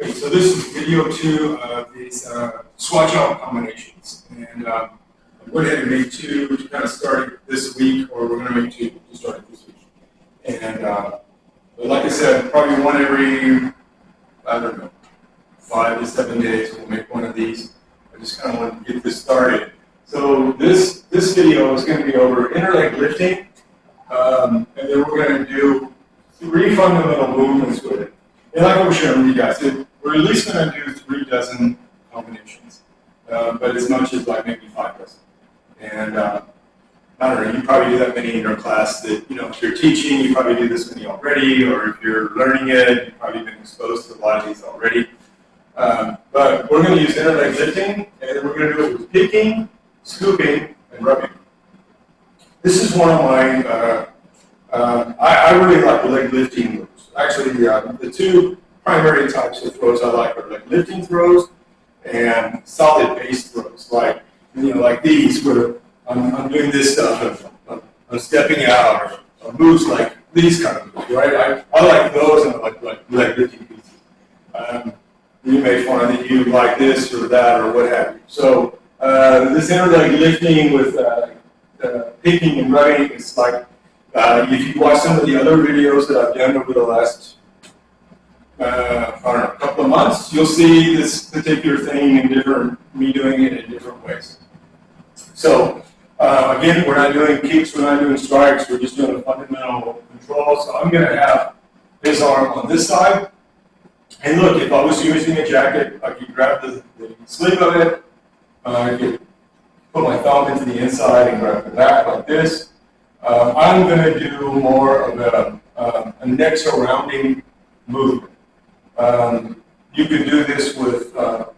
Okay, so this is video 2 of these Chiao combinations. And I went ahead and made 2 to kind of start this week, or we're going to make 2 to start this week. And but like I said, probably one every, I don't know, 5 to 7 days we'll make one of these. I just kind of want to get this started. So this video is going to be over interleg lifting, and then we're going to do 3 fundamental movements with it. And like I was showing you guys, we're at least going to do 3 dozen combinations, but as much as like maybe 5 dozen. And I don't know, you probably do that many in your class that, you know, if you're teaching, you probably do this many already, or if you're learning it, you've probably been exposed to a lot of these already. But we're going to use interleg lifting, and we're going to do it with picking, scooping, and rubbing. This is one of my, I really like leg lifting moves. Actually, the 2 primary types of throws I like are like lifting throws and solid base throws, like, you know, like these where I'm doing this stuff, I'm stepping out, or moves like these kind of moves, right? I like those, and I like leg lifting pieces. You may find that you like this or that or what have you. So this interleg lifting with picking and rubbing is like, if you watch some of the other videos that I've done over the last, I don't know, couple of months, you'll see this particular thing in me doing it in different ways. So, again, we're not doing kicks, we're not doing strikes, we're just doing a fundamental control. So I'm going to have his arm on this side. And look, if I was using a jacket, I could grab the sleeve of it, I could put my thumb into the inside and grab the back like this. I'm going to do more of a neck surrounding movement. You can do this with under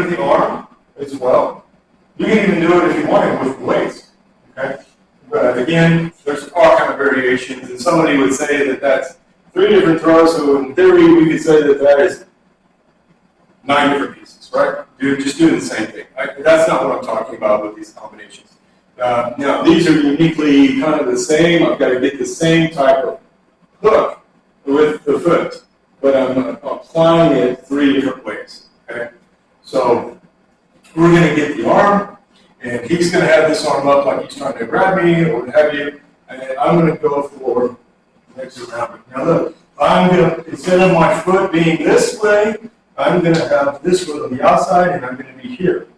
the arm as well. You can even do it if you want it with weights. Okay, but again, there's all kind of variations, and somebody would say that that's 3 different throws. So in theory, we could say that that is 9 different pieces, right? Just doing the same thing. That's not what I'm talking about with these combinations. Now, these are uniquely kind of the same. I've got to get the same type of hook with the foot, but I'm applying it 3 different ways. Okay, so we're going to get the arm, and he's going to have this arm up like he's trying to grab me or what have you, and I'm going to go for next around. Now look, I'm going to, instead of my foot being this way, I'm going to have this foot on the outside, and I'm going to be here.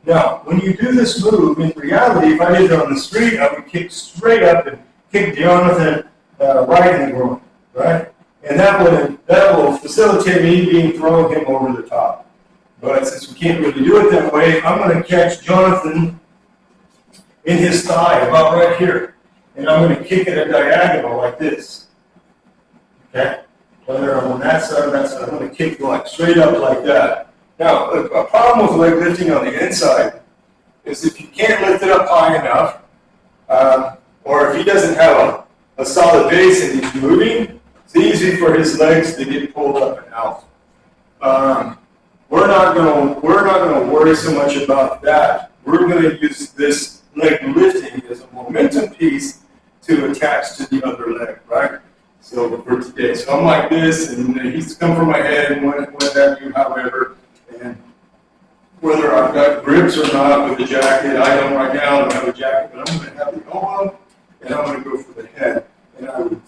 Now, when you do this move, in reality, if I did it on the street, I would kick straight up and kick Jonathan right in the groin, right? And that will facilitate me being throwing him over the top. But since we can't really do it that way, I'm going to catch Jonathan in his thigh, about right here. And I'm going to kick it at diagonal like this. Okay? Whether I'm on that side or that side, I'm going to kick like straight up like that. Now, a problem with leg lifting on the inside is if you can't lift it up high enough, or if he doesn't have a solid base and he's moving, it's easy for his legs to get pulled up and out. We're not going to worry so much about that. We're going to use this leg lifting as a momentum piece to attach to the other leg, right? So for today, so I'm like this, and he's come from my head and what have you, however. And whether I've got grips or not with the jacket, I don't right now, I don't have a jacket, but I'm going to have the elbow, and I'm going to go for the head. And I'm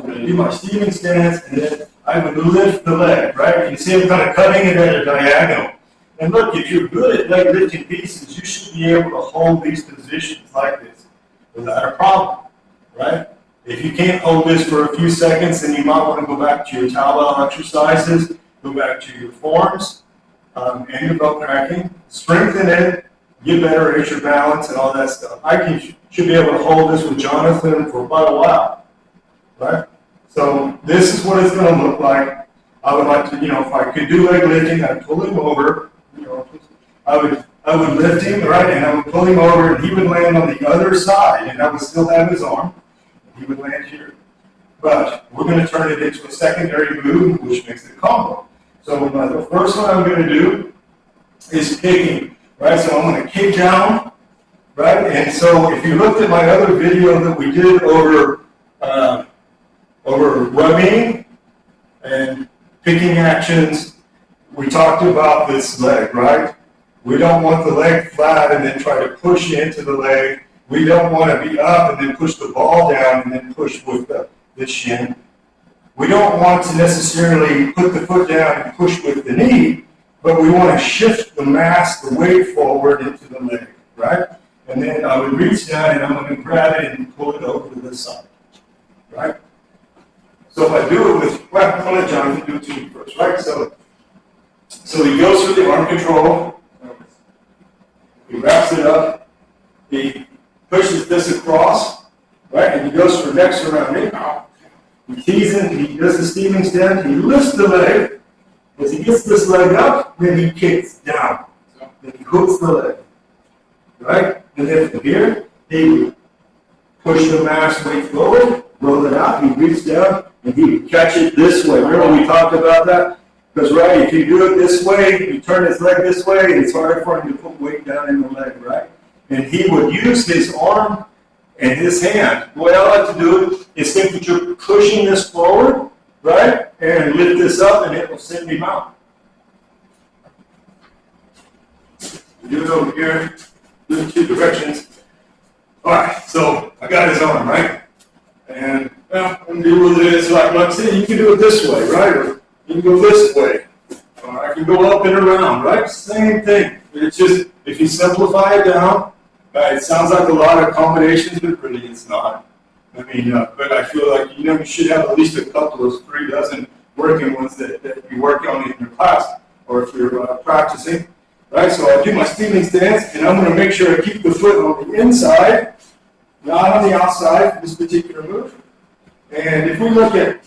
going to do my Steven stance, and then I would lift the leg, right? You see I'm kind of cutting it at a diagonal. And look, if you're good at leg lifting pieces, you should be able to hold these positions like this without a problem, right? If you can't hold this for a few seconds, then you might want to go back to your cowbell exercises, go back to your forms, and your belt cracking, strengthen it, get better at your balance and all that stuff. Should be able to hold this with Jonathan for quite a while, right? So this is what it's going to look like. I would like to, you know, if I could do leg lifting, I'd pull him over, you know, I would lift him, right, and I would pull him over, and he would land on the other side, and I would still have his arm, and he would land here. But we're going to turn it into a secondary move, which makes it a combo. So the first one I'm going to do is kicking, right? So I'm going to kick down, right? And so if you looked at my other video that we did over rubbing, And picking actions, we talked about this leg, right? We don't want the leg flat and then try to push into the leg. We don't want to be up and then push the ball down and then push with the shin. We don't want to necessarily put the foot down and push with the knee, but we want to shift the mass, the weight forward into the leg, right? And then I would reach down and I'm going to grab it and pull it over to this side, right? So if I do it with, well, I'm going to let Jonathan do it to me first, right? So he goes through the arm control, he wraps it up, he pushes this across, right? And he goes for neck surrounding. He tees in, he does the steaming stand, he lifts the leg. As he gets this leg up, then he kicks down. Then he hooks the leg, right? And then from here, he would push the mass weight forward, roll it out, he reaches down, and he would catch it this way. Remember we talked about that? Because, right, if you do it this way, you turn his leg this way, it's harder for him to put weight down in the leg, right? And he would use his arm and his hand. The way I like to do it is think that you're pushing this forward, right? And lift this up, and it will send him out. Do it over here, do it 2 directions. All right, so I got his arm, right? And, well, I'm going to do it is like I said, you can do it this way, right? Or you can go this way. Or I can go up and around, right? Same thing. It's just, if you simplify it down, it sounds like a lot of combinations, but really it's not. I mean, but I feel like, you should have at least a couple of 3 dozen working ones that you work on in your class, or if you're practicing, right? So I do my steaming stance, and I'm going to make sure I keep the foot on the inside, not on the outside for this particular move. And if we look at,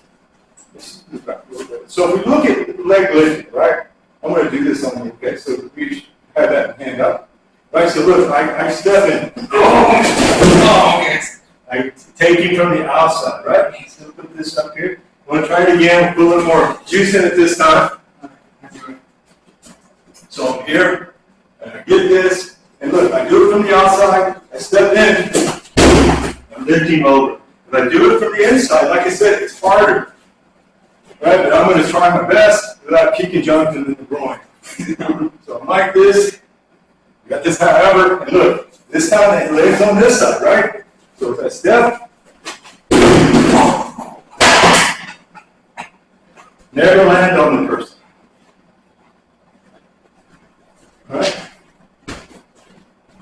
so if we look at leg lifting, right? I'm going to do this on you, okay? So we have that hand up. Right, so look, I step in. I take him from the outside, right? So put this up here. I'm going to try it again, put a little more juice in it this time. So I'm here, and I get this, and look, I do it from the outside, I step in, I'm lifting over. If I do it from the inside, like I said, it's harder. Right, but I'm going to try my best without kicking Jonathan in the groin. So I'm like this. Got this however, and look, this time the leg's on this side, right? So if I step, never land on the person. Right?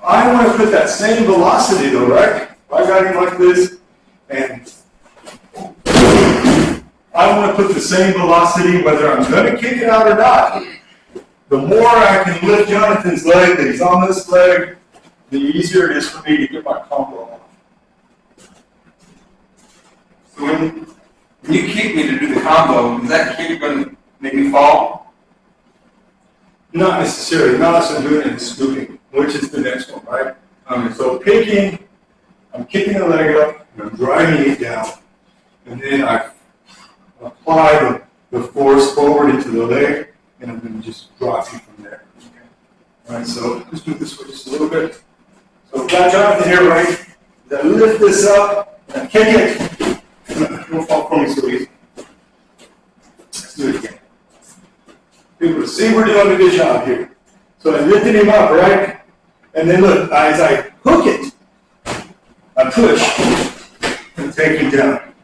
I want to put that same velocity though, right? If I got him like this, and I want to put the same velocity whether I'm going to kick it out or not. The more I can lift Jonathan's leg, that he's on this leg, the easier it is for me to get my combo off. So when you kick me to do the combo, is that kick going to make me fall? Not necessarily. Not unless I'm doing it in scooping, which is the next one, right? So picking, I'm kicking the leg up, and I'm driving it down, and then I apply the force forward into the leg, and I'm going to just drop you from there. Okay. All right, so let's do this way just a little bit. So I've got Jonathan here, right? I lift this up, and I kick it. Don't fall for me so easy. Let's do it again. People see we're doing a good job here. So I lifted him up, right? And then look, as I hook it, I push and take him down.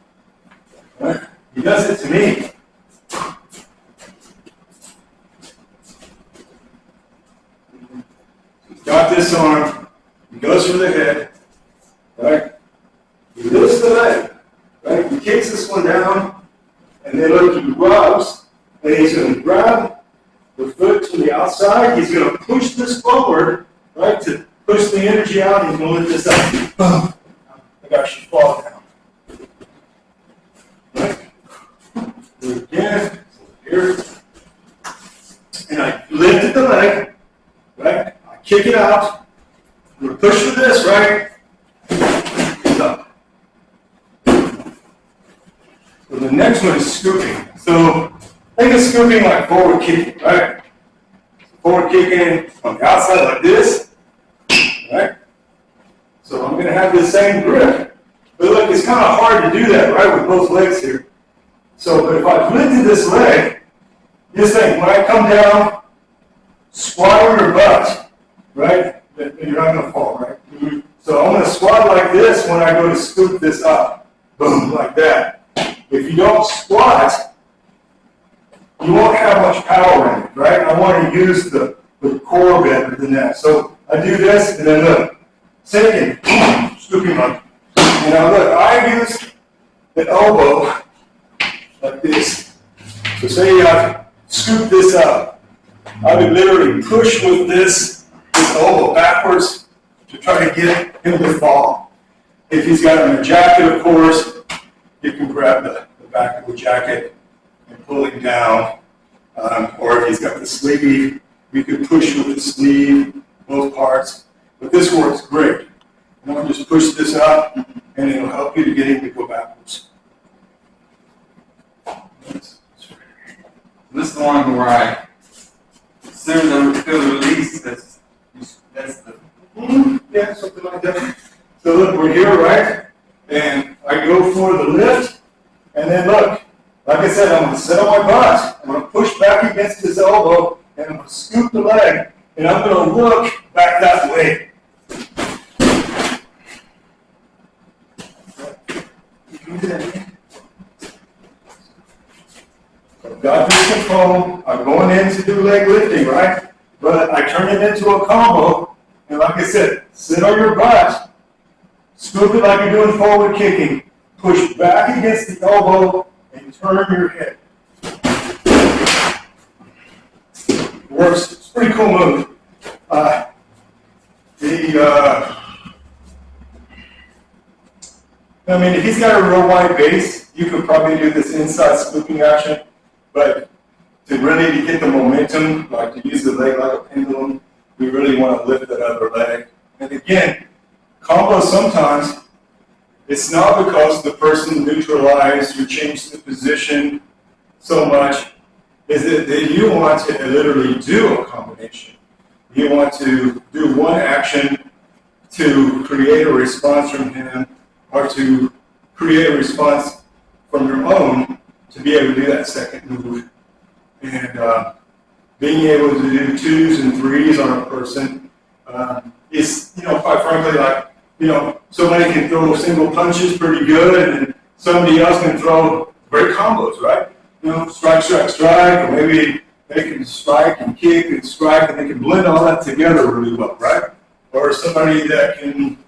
All right? He does it to me. Got this arm, he goes for the head, right? He lifts the leg, right? He kicks this one down, and then look, he rubs, and he's going to grab the foot to the outside. He's going to push this forward, right, to push the energy out. He's going to lift this up. I got you fall down. Right? Do it again. Here. And I lifted the leg, right? I kick it out. I'm going to push for this, right? Up. So the next one is scooping. So think of scooping like forward kicking, right? Forward kicking on the outside like this, right? So I'm going to have the same grip. But look, it's kind of hard to do that, right, with both legs here. So, but if I've lifted this leg, this thing, when I come down, squat on your butt, right? And you're not going to fall, right? So I'm going to squat like this when I go to scoop this up. Boom, like that. If you don't squat, you won't have much power in it, right? I want to use the core better than that. So I do this, and then look, same thing, scooping up. And now look, I use the elbow like this. So say I scoop this up. I would literally push with this elbow backwards to try to get him to fall. If he's got on a jacket, of course, you can grab the back of the jacket and pull him down. Or if he's got the sleeve, you can push with the sleeve, both parts. But this works great. And I'll just push this up, and it'll help you to get him to go backwards. This is the one where I, as soon as I feel the release, that's the. Yeah, something like that. So look, we're here, right? And I go for the lift, and then look, like I said, I'm going to sit on my butt. I'm going to push back against his elbow, and I'm going to scoop the leg, and I'm going to look back that way. I've got this control. I'm going in to do leg lifting, right? But I turn it into a combo, and like I said, sit on your butt, scoop it like you're doing forward kicking, push back against the elbow, and turn your head. It works. It's a pretty cool move. I mean, if he's got a real wide base, you could probably do this inside scooping action, but to really get the momentum, like to use the leg like a pendulum, we really want to lift that other leg. And again, combos sometimes, it's not because the person neutralized or changed the position so much, is that you want to literally do a combination. You want to do one action to create a response from him, or to create a response from your own to be able to do that second move. And being able to do 2s and 3s on a person is, quite frankly, like, somebody can throw single punches pretty good, and somebody else can throw great combos, right? Strike, strike, strike, or maybe they can strike and kick and strike, and they can blend all that together really well, right? Or somebody that can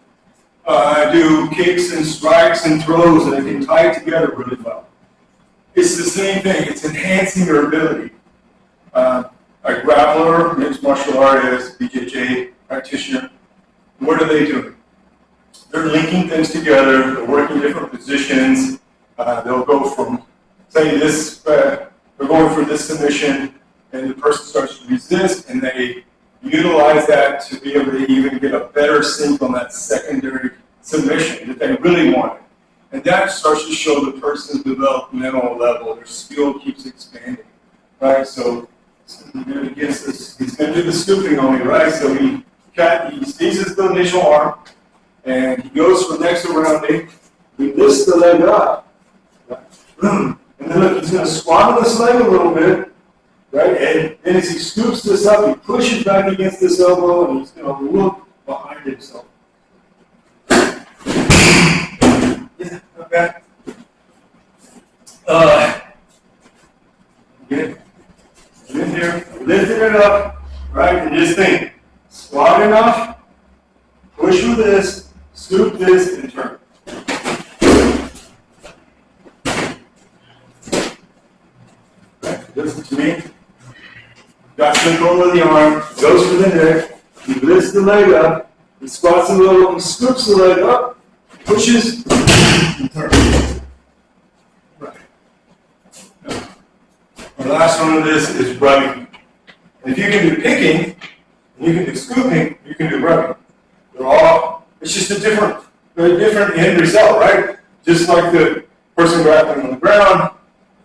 do kicks and strikes and throws, and they can tie it together really well. It's the same thing. It's enhancing your ability. A grappler, mixed martial artist, BJJ practitioner, what are they doing? They're linking things together. They're working different positions. They'll go from, say, this, they're going for this submission, and the person starts to resist, and they utilize that to be able to even get a better sync on that secondary submission that they really want. And that starts to show the person's developmental level. Their skill keeps expanding, right? So against this, he's going to do the scooping on me, right? So he seizes the initial arm, and he goes for next around me. He lifts the leg up, right? And then look, he's going to squat on this leg a little bit, right? And then as he scoops this up, he pushes back against this elbow, and he's going to look behind himself. Yeah, not bad. Get in here, lifting it up, right? And just think, squat enough, push with this, scoop this, and turn. Right, listen to me. Got control of the arm, goes for the neck, he lifts the leg up, he squats a little, he scoops the leg up, pushes, and turns. Right. Our last one of this is rubbing. And if you can do picking, and you can do scooping, you can do rubbing. They're all, it's just a different end result, right? Just like the person grappling on the ground,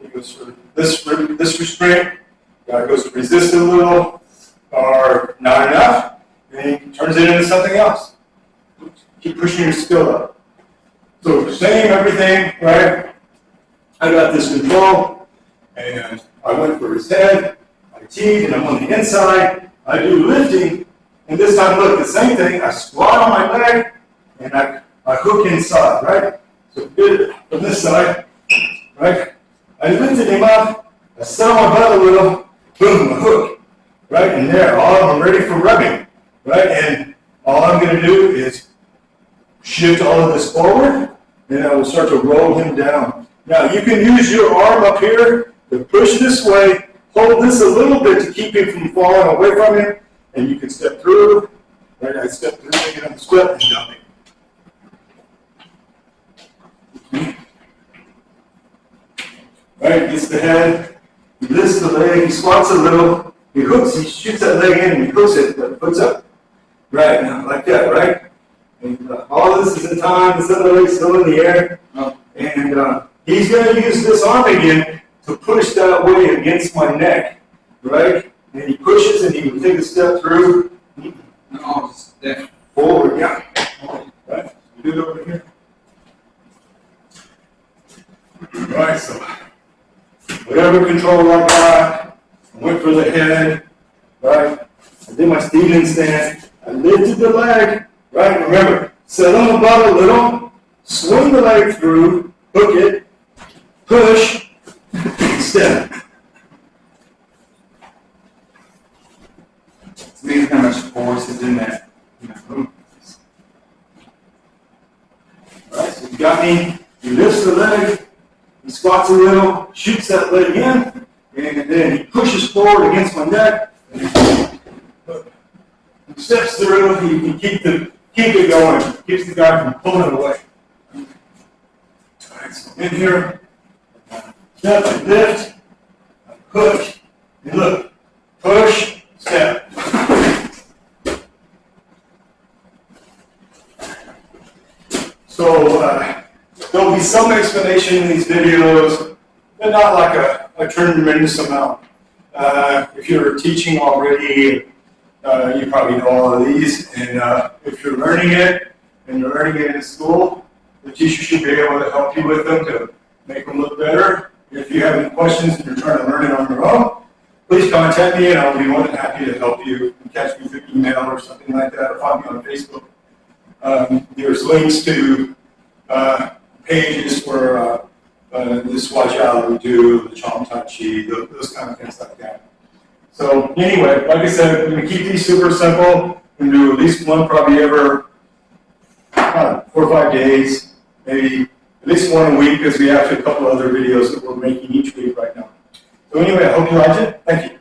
he goes for this restraint, guy goes to resist a little, or not enough, and he turns it into something else. Keep pushing your skill up. So same everything, right? I got this control, and I went for his head, I teed, and I'm on the inside. I do lifting, and this time, look, the same thing. I squat on my leg, and I hook inside, right? So good from this side, right? I lifted him up, I set on my butt a little, boom, a hook, right? And there, I'm ready for rubbing, right? And all I'm going to do is shift all of this forward, and I will start to roll him down. Now, you can use your arm up here to push this way, hold this a little bit to keep him from falling away from him, and you can step through, right? I step through, get on the sweat, and dump him. Right, gets the head, he lifts the leg, he squats a little, he hooks, he shoots that leg in, and he hooks it, puts up. Right, now, like that, right? And all this is in time, this other leg's still in the air. And he's going to use this arm again to push that way against my neck, right? And he pushes and he will take a step through. No, just that. Forward, yeah. Right, you do it over here. Right, so whatever control I got, I went for the head, right? I did my Steven stand. I lifted the leg, right? Remember, set on the butt a little, swing the leg through, hook it, push, step. It's amazing how much force is in that. Alright, so you got me, he lifts the leg, he squats a little, shoots that leg in, and then he pushes forward against my neck, and he steps through, he can keep it going, keeps the guy from pulling away. Alright, so in here, step, I lift, I push, and look, push, step. So there'll be some explanation in these videos, but not like a tremendous amount. If you're teaching already, you probably know all of these, and if you're learning it, and you're learning it in school, the teacher should be able to help you with them to make them look better. If you have any questions and you're trying to learn it on your own, please contact me and I'll be more than happy to help you. You can catch me through email or something like that, or find me on Facebook. There's links to pages for the Chiao we do, the Chiao Tai Chi, those kind of things like that. So anyway, like I said, we're going to keep these super simple. We're going to do at least one probably every 4 or 5 days, maybe at least one a week, because we have a couple other videos that we're making each week right now. So anyway, I hope you liked it. Thank you.